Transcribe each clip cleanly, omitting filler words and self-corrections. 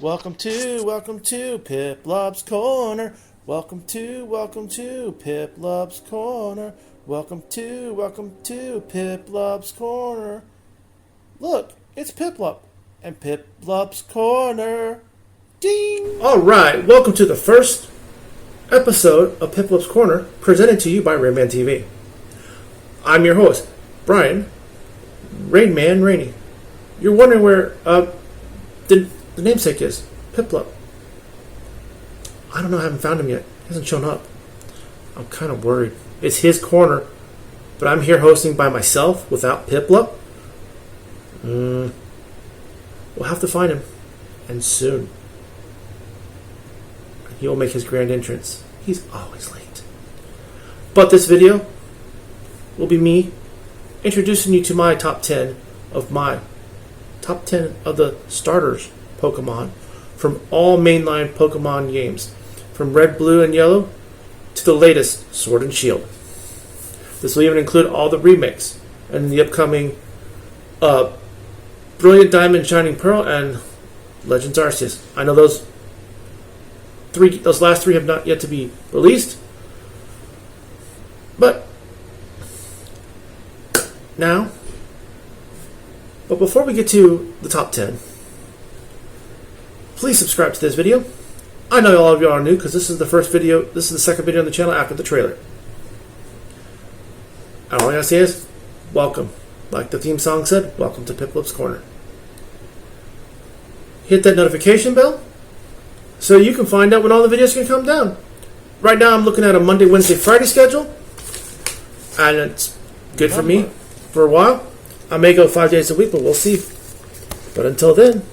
Welcome to Piplup's Corner. Welcome to Piplup's Corner. Welcome to Piplup's Corner. Look, it's Piplup and Piplup's Corner. Ding! Alright, welcome to the first episode of Piplup's Corner, presented to you by Rainman TV. I'm your host, Brian, Rainman Rainey. You're wondering where the namesake is, Piplup. I don't know, I haven't found him yet. He hasn't shown up. I'm kind of worried. It's his corner, but I'm here hosting by myself without Piplup. We'll have to find him, and soon. He will make his grand entrance. He's always late. But this video will be me introducing you to my top 10 of the starters Pokemon from all mainline Pokemon games, from Red, Blue, and Yellow to the latest Sword and Shield. This will even include all the remakes and the upcoming Brilliant Diamond, Shining Pearl, and Legends Arceus. I know those last three have not yet to be released, but before we get to the top 10, please subscribe to this video. I know all of you are new because this is the second video on the channel after the trailer. And all I gotta say is, welcome. Like the theme song said, welcome to Piplup's Corner. Hit that notification bell so you can find out when all the videos can come down. Right now I'm looking at a Monday, Wednesday, Friday schedule, and it's good for me for a while. I may go 5 days a week, but we'll see. But until then,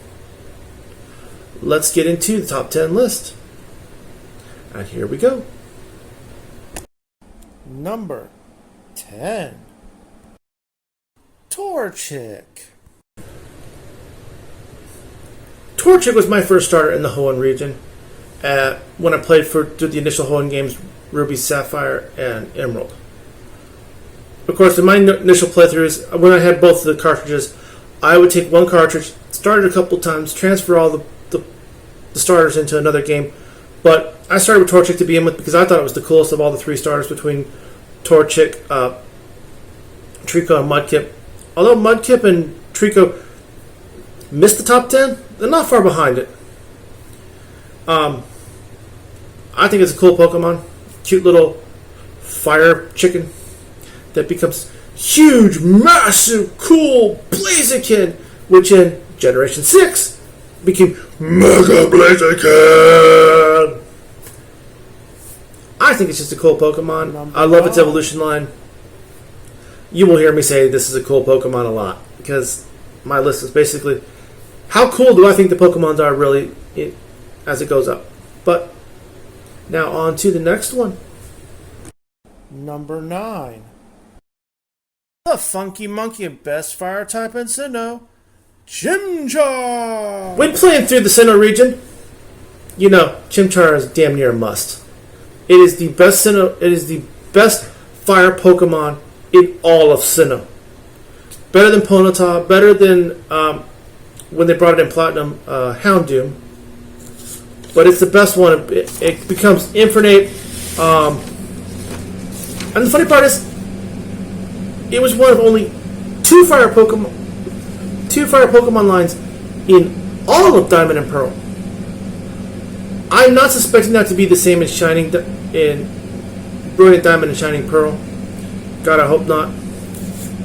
let's get into the top 10 list. And here we go. Number 10. Torchic. Torchic was my first starter in the Hoenn region when I played through the initial Hoenn games, Ruby, Sapphire, and Emerald. Of course, in my initial playthroughs, when I had both of the cartridges, I would take one cartridge, start it a couple times, transfer all the starters into another game. But I started with Torchic to begin with because I thought it was the coolest of all the three starters between Torchic, Trico, and Mudkip. Although Mudkip and Trico missed the top 10, they're not far behind it. I think it's a cool Pokemon. Cute little fire chicken that becomes huge, massive, cool Blaziken, which in Generation 6 became Mega Blaziken. I think it's just a cool Pokemon. I love its evolution line. You will hear me say this is a cool Pokemon a lot, because my list is basically how cool do I think the Pokemons are really as it goes up. But now on to the next one. Number 9. The funky monkey and best fire type in Sinnoh, Chimchar! When playing through the Sinnoh region, you know Chimchar is damn near a must. It is the best fire Pokemon in all of Sinnoh. Better than Ponyta, better than when they brought it in Platinum, Houndoom. But it's the best one. It becomes infinite. And the funny part is, it was one of only two fire Pokemon lines in all of Diamond and Pearl. I'm not suspecting that to be the same in Brilliant Diamond and Shining Pearl. God, I hope not.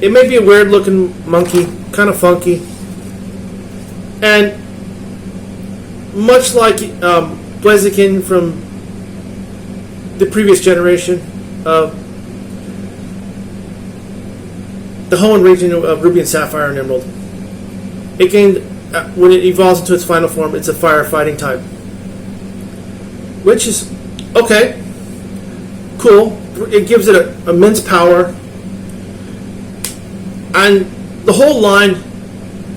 It may be a weird looking monkey, kind of funky, and much like Blaziken from the previous generation of the Hoenn region of Ruby and Sapphire and Emerald, it gained, when it evolves into its final form, it's a firefighting type. Which is okay, cool. It gives it immense power. And the whole line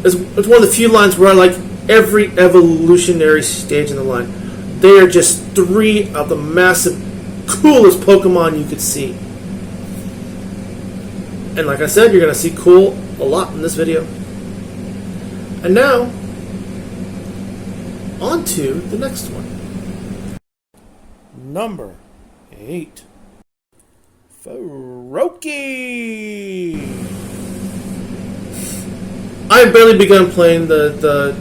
is one of the few lines where I like every evolutionary stage in the line. They are just three of the massive, coolest Pokemon you could see. And like I said, you're going to see cool a lot in this video. And now, on to the next one. Number 8. Faroki. I've barely begun playing the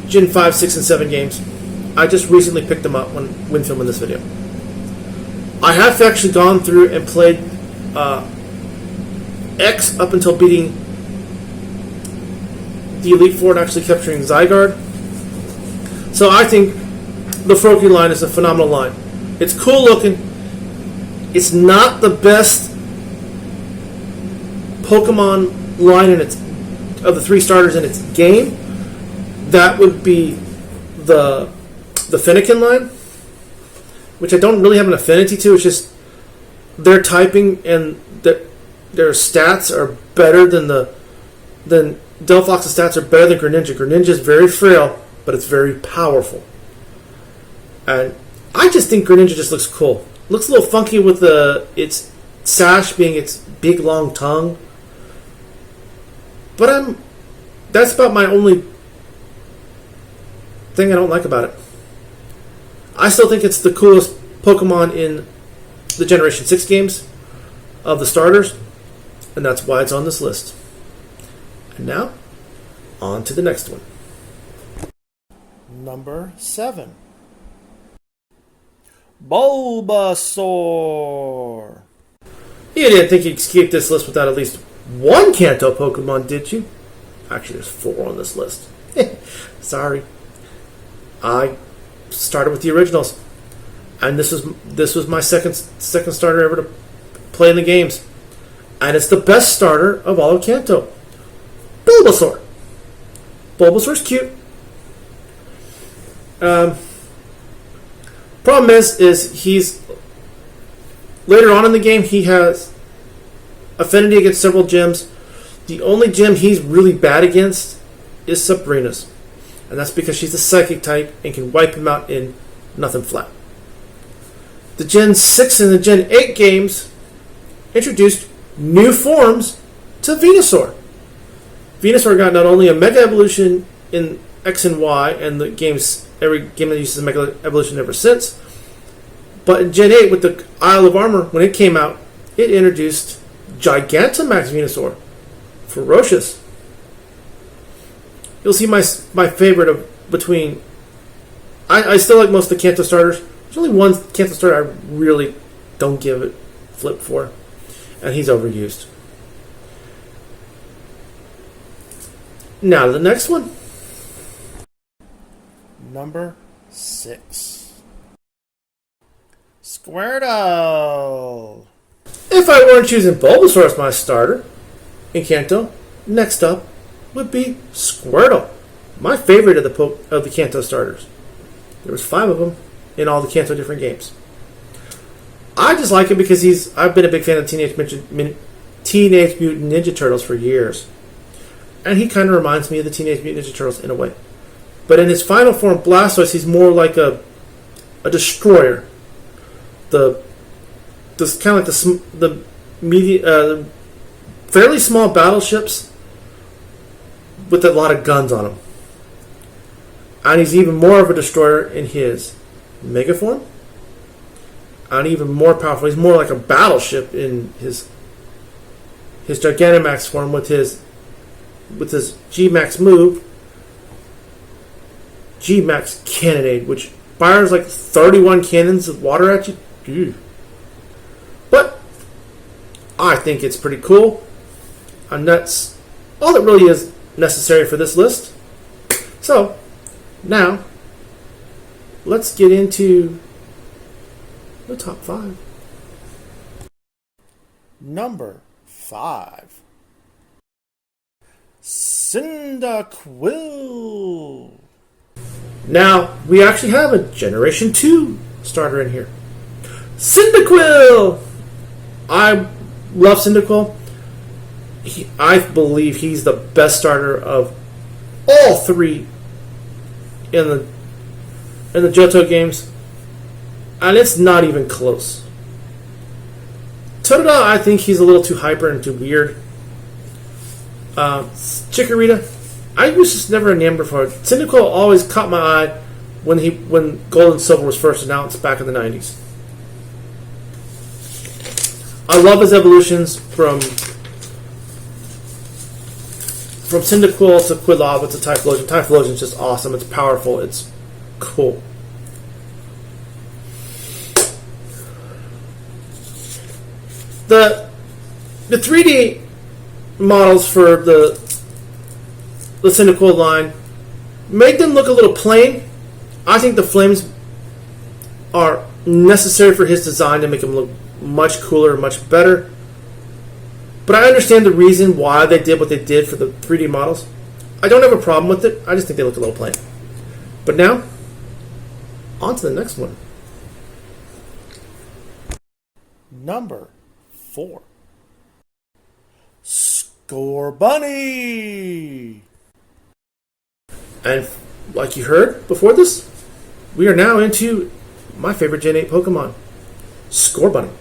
Gen 5, 6, and 7 games. I just recently picked them up when filming this video. I have actually gone through and played X up until beating the Elite Four and actually capturing Zygarde. So I think the Faroki line is a phenomenal line. It's cool looking. It's not the best Pokemon line of the 3 starters in its game. That would be the Fennekin line, which I don't really have an affinity to. It's just their typing and their stats are better than Delphox's stats are better than Greninja. Greninja is very frail, but it's very powerful. And I just think Greninja just looks cool. Looks a little funky with its sash being its big long tongue. But that's about my only thing I don't like about it. I still think it's the coolest Pokemon in the Generation 6 games of the starters, and that's why it's on this list. And now, on to the next one. Number 7. Bulbasaur. You didn't think you'd escape this list without at least one Kanto Pokemon, did you? Actually, there's 4 on this list. Sorry. I started with the originals, and this was my second starter ever to play in the games, and it's the best starter of all of Kanto. Bulbasaur. Bulbasaur's cute. Problem is he's later on in the game he has affinity against several gyms. The only gym he's really bad against is Sabrina's. And that's because she's a psychic type and can wipe him out in nothing flat. The Gen 6 and the Gen 8 games introduced new forms to Venusaur. Venusaur got not only a Mega Evolution in X and Y, and every game that uses Mega Evolution ever since, but in Gen 8 with the Isle of Armor, when it came out, it introduced Gigantamax Venusaur. Ferocious. You'll see my favorite between. I still like most of the Kanto starters. There's only one Kanto starter I really don't give it flip for, and he's overused. Now the next one. Number 6. Squirtle. If I weren't choosing Bulbasaur as my starter in Kanto, next up would be Squirtle, my favorite of the Kanto starters. There was 5 of them in all the Kanto different games. I just like him because I've been a big fan of Teenage Mutant Ninja Turtles for years, and he kind of reminds me of the Teenage Mutant Ninja Turtles in a way. But in his final form, Blastoise, he's more like a destroyer. Kind of like the fairly small battleships with a lot of guns on them. And he's even more of a destroyer in his Mega form. And even more powerful. He's more like a battleship in his Gigantamax form with his G-Max move. G-Max Cannonade, which fires like 31 cannons of water at you. Ew. But I think it's pretty cool. And that's all that really is necessary for this list. So, now, let's get into the top 5. Number 5. Cyndaquil. Now, we actually have a Generation 2 starter in here. Cyndaquil! I love Cyndaquil. I believe he's the best starter of all 3 in the Johto games. And it's not even close. Totodile, I think he's a little too hyper and too weird. Chikorita, I was just never enamored for it. Cyndaquil always caught my eye when Gold and Silver was first announced back in the 90s. I love his evolutions from Cyndaquil to Quilava to Typhlosion. Typhlosion is just awesome. It's powerful. It's cool. The 3D models for the Cyndaquil line make them look a little plain. I think the flames are necessary for his design to make him look much cooler and much better. But I understand the reason why they did what they did for the 3D models. I don't have a problem with it. I just think they look a little plain. But now, on to the next one. Number 4. Scorbunny! And like you heard before this, we are now into my favorite Gen 8 Pokemon, Scorbunny.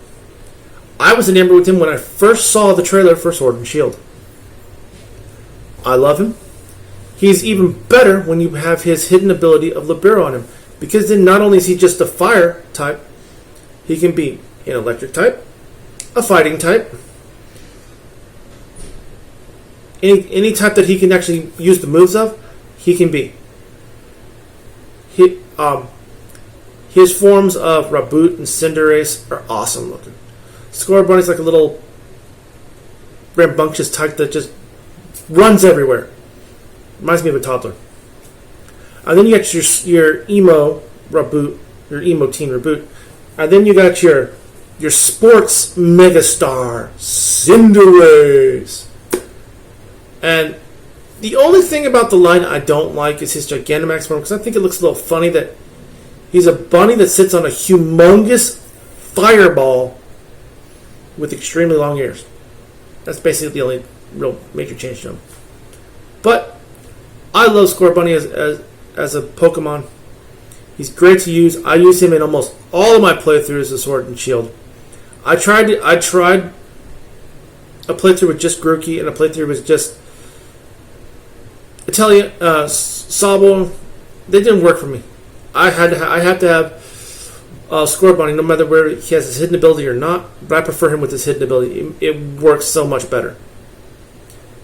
I was enamored with him when I first saw the trailer for Sword and Shield. I love him. He's even better when you have his hidden ability of Libero on him, because then not only is he just a fire type, he can be an electric type, a fighting type, any type that he can actually use the moves of, he can be. His forms of Raboot and Cinderace are awesome looking. Scorbunny's like a little rambunctious type that just runs everywhere. Reminds me of a toddler. And then you got your emo Raboot, your emo teen Raboot. And then you got your sports megastar Cinderace. And the only thing about the line I don't like is his Gigantamax form, because I think it looks a little funny that he's a bunny that sits on a humongous fireball with extremely long ears. That's basically the only real major change to him. But I love Scorbunny as a Pokemon. He's great to use. I use him in almost all of my playthroughs of Sword and Shield. I tried a playthrough with just Grookey and a playthrough with just Sabo. They didn't work for me. I have to have Scorbunny, no matter where he has his hidden ability or not, but I prefer him with his hidden ability. It works so much better.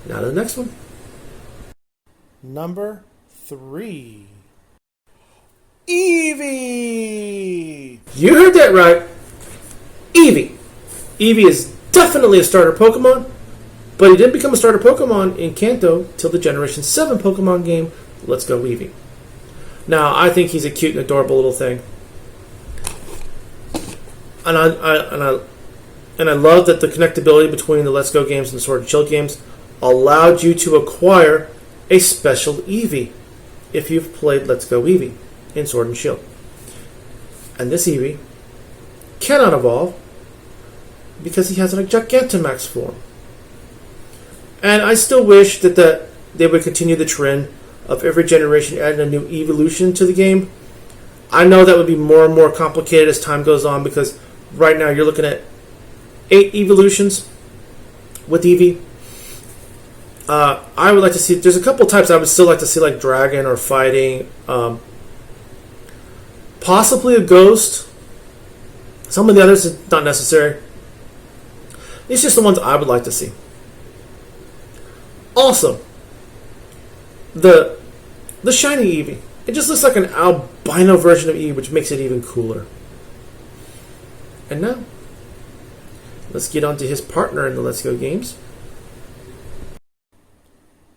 Now to the next one. Number 3. Eevee! You heard that right. Eevee. Eevee is definitely a starter Pokemon, but he didn't become a starter Pokemon in Kanto till the Generation 7 Pokemon game, Let's Go Eevee. Now, I think he's a cute and adorable little thing. And I love that the connectability between the Let's Go games and the Sword and Shield games allowed you to acquire a special Eevee if you've played Let's Go Eevee in Sword and Shield. And this Eevee cannot evolve because he has a Gigantamax form. And I still wish that they would continue the trend of every generation adding a new evolution to the game. I know that would be more and more complicated as time goes on, because right now you're looking at 8 evolutions with Eevee. I would like to see, there's a couple types I would still like to see, like Dragon or Fighting. Possibly a Ghost. Some of the others is not necessary. These are just the ones I would like to see. Also, the shiny Eevee. It just looks like an albino version of Eevee, which makes it even cooler. And now, let's get on to his partner in the Let's Go games.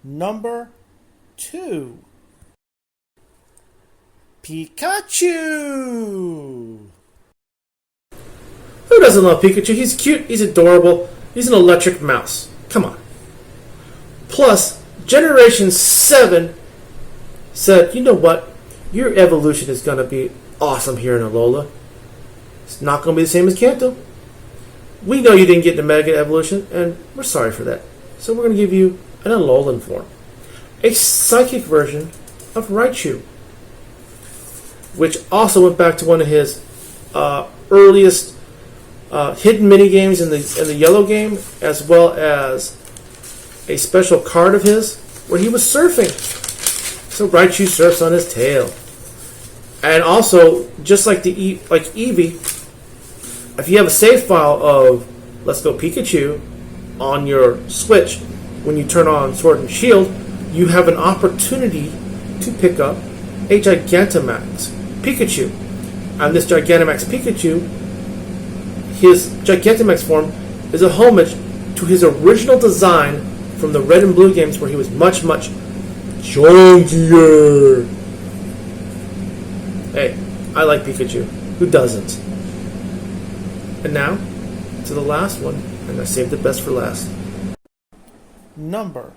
Number 2. Pikachu! Who doesn't love Pikachu? He's cute, he's adorable, he's an electric mouse. Come on. Plus, Generation 7 said, you know what? Your evolution is going to be awesome here in Alola. It's not going to be the same as Kanto. We know you didn't get the Mega Evolution, and we're sorry for that. So we're going to give you an Alolan form. A psychic version of Raichu, which also went back to one of his earliest hidden minigames in the yellow game, as well as a special card of his where he was surfing. So Raichu surfs on his tail. And also, just like like Eevee, if you have a save file of Let's Go Pikachu on your Switch, when you turn on Sword and Shield, you have an opportunity to pick up a Gigantamax Pikachu. And this Gigantamax Pikachu, his Gigantamax form, is a homage to his original design from the Red and Blue games, where he was much, much chunkier. Hey, I like Pikachu. Who doesn't? And now, to the last one, and I saved the best for last. Number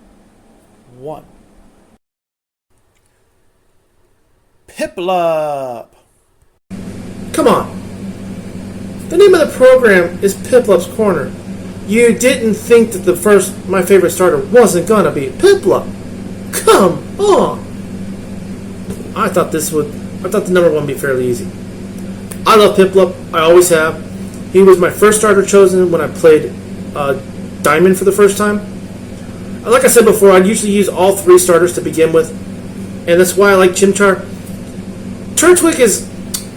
1. Piplup. Come on. The name of the program is Piplup's Corner. You didn't think that my favorite starter wasn't gonna be Piplup. Come on. I thought the number 1 would be fairly easy. I love Piplup. I always have. He was my first starter chosen when I played Diamond for the first time. Like I said before, I'd usually use all 3 starters to begin with, and that's why I like Chimchar. Turtwig is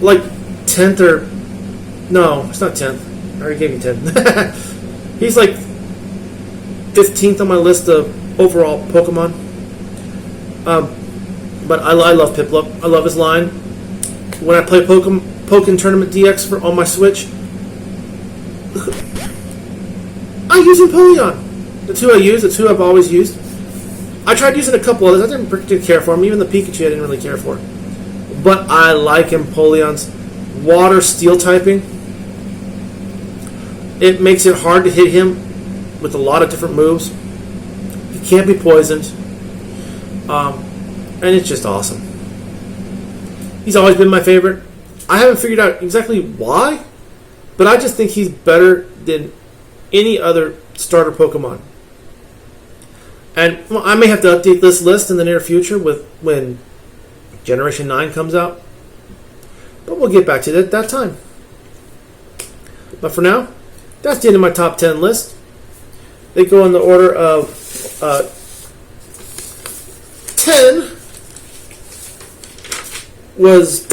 like 10th or... No, it's not 10th. I already gave you 10. He's like 15th on my list of overall Pokemon. But I love Piplup. I love his line. When I play Pokken Tournament DX on my Switch, I use Empoleon. The 2 I use, the 2 I've always used. I tried using a couple others. I didn't particularly care for them. Even the Pikachu I didn't really care for. But I like Empoleon's water steel typing. It makes it hard to hit him with a lot of different moves. He can't be poisoned. And it's just awesome. He's always been my favorite. I haven't figured out exactly why, but I just think he's better than any other starter Pokemon. And I may have to update this list in the near future when Generation 9 comes out. But we'll get back to it at that time. But for now, that's the end of my top 10 list. They go in the order of 10 was...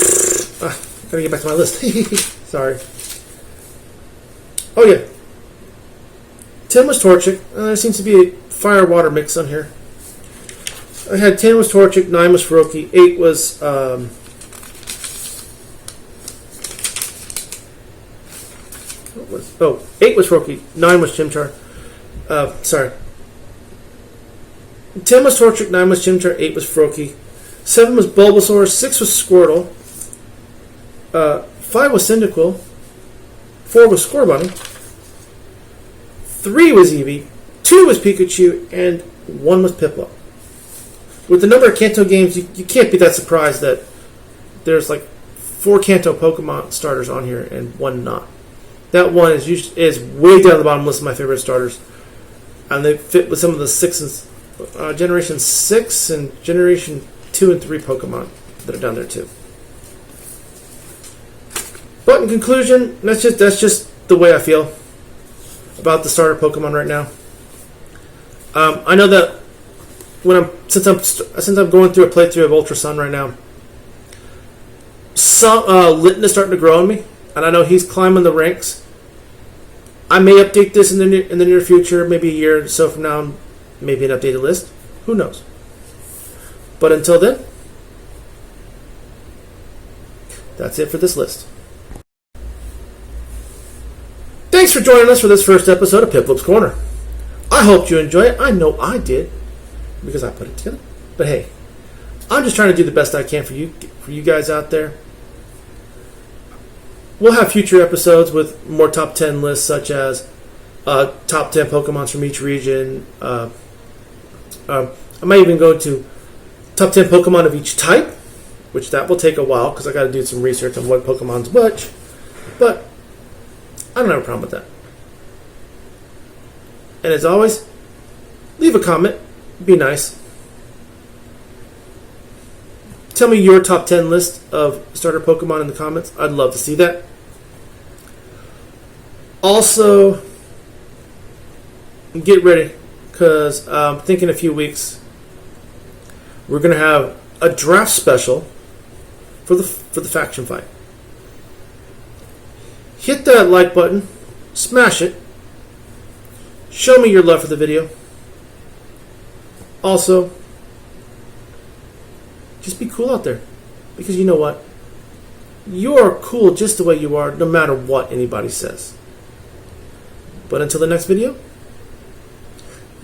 gotta get back to my list. Sorry. Oh yeah. 10 was Torchic. There seems to be a fire-water mix on here. I had 10 was Torchic, 9 was Froakie, 8 was... 8 was Froakie, 9 was Chimchar. Sorry. 10 was Torchic, 9 was Chimchar, 8 was Froakie. 7 was Bulbasaur, 6 was Squirtle. 5 was Cyndaquil. 4 was Scorbunny. 3 was Eevee. 2 was Pikachu, and 1 was Piplup. With the number of Kanto games, you can't be that surprised that there's like 4 Kanto Pokemon starters on here and 1 not. That one is way down the bottom list of my favorite starters, and they fit with some of the Generation 6 and Generation 2 and 3 Pokemon that are down there too. But in conclusion, that's just the way I feel about the starter Pokemon right now. I know that since I'm going through a playthrough of Ultra Sun right now, Litten is starting to grow on me, and I know he's climbing the ranks. I may update this in the near future, maybe a year or so from now, maybe an updated list. Who knows? But until then, that's it for this list. Thanks for joining us for this first episode of Piplup's Corner. I hope you enjoy it. I know I did, because I put it together. But hey, I'm just trying to do the best I can for you guys out there. We'll have future episodes with more top 10 lists, such as top 10 Pokemons from each region. I might even go to top 10 Pokemon of each type, which that will take a while because I got to do some research on what Pokemon's which. But I don't have a problem with that. And as always, leave a comment. Be nice. Tell me your top 10 list of starter Pokemon in the comments. I'd love to see that. Also, get ready, because I'm thinking a few weeks we're going to have a draft special for the faction fight. Hit that like button, smash it, show me your love for the video. Also, just be cool out there, because you know what? You are cool just the way you are, no matter what anybody says. But until the next video,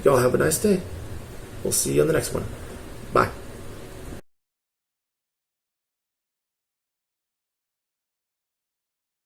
y'all have a nice day. We'll see you on the next one. Bye.